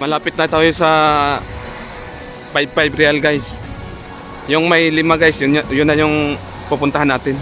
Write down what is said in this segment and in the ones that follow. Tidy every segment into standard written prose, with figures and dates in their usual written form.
Malapit na tayo sa 5-5 real guys. Yung may 5 guys, yun na yung pupuntahan natin.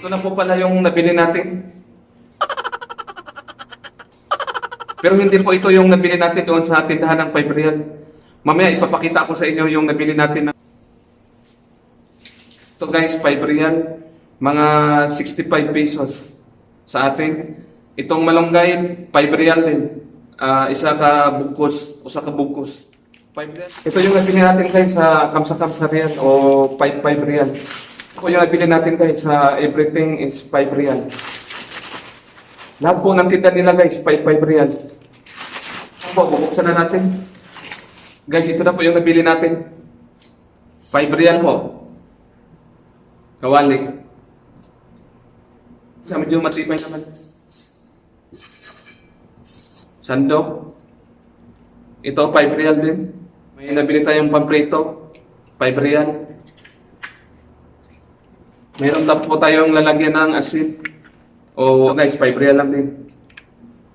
Ito na po pala yung nabili natin. Pero hindi po ito yung nabili natin doon sa tindahan ng 5 real. Mamaya ipapakita ko sa inyo yung nabili natin. Ito guys, 5 real. Mga 65 pesos sa atin. Itong malunggay, 5 real din. Isa ka bukos. 5 real. Ito yung nabili natin guys sa Kamsa real o 5 real. Ito yung nabili natin guys sa everything is 5 real. Lahat po ng tinda nila guys, 5 real. Po, bubuksan na natin. Guys, ito na po yung nabili natin. 5 real po. Kawali. Sa medyo matibay naman. Sandok. Ito, 5 real din. May nabili tayong pamprito. 5 real. Meron na po tayong lalagyan ng asin. O guys, 5 real lang din.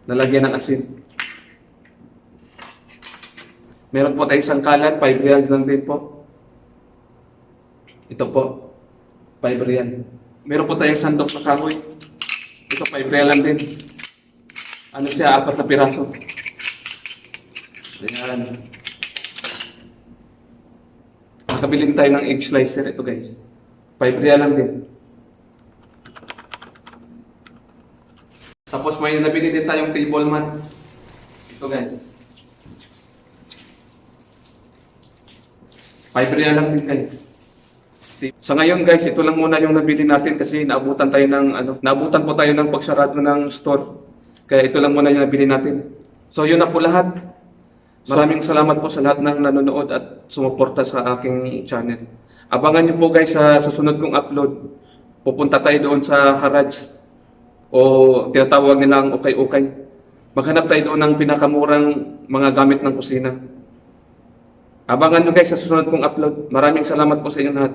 Lalagyan ng asin. Meron po tayong sangkalan, 5 real lang din po. Ito po, 5 real. Meron po tayong sandok na kahoy. Ito, 5 real lang din. Ano siya, 4 na piraso. Ayan. Nakabilin tayo ng egg slicer. Ito guys, 5 real lang din. Tapos may nabili din tayong table mat. Ito guys. 5 real lang din guys. Sa ngayon guys, ito lang muna yung nabili natin kasi naabutan po tayo ng pagsarado ng store. Kaya ito lang muna yung nabili natin. So yun na po lahat. Maraming salamat po sa lahat ng nanonood at sumuporta sa aking channel. Abangan niyo po guys sa susunod kong upload. Pupunta tayo doon sa Harrods o tinatawag nilang ukay-ukay. Maghanap tayo doon ng pinakamurang mga gamit ng kusina. Abangan nyo guys sa susunod kong upload. Maraming salamat po sa inyong lahat.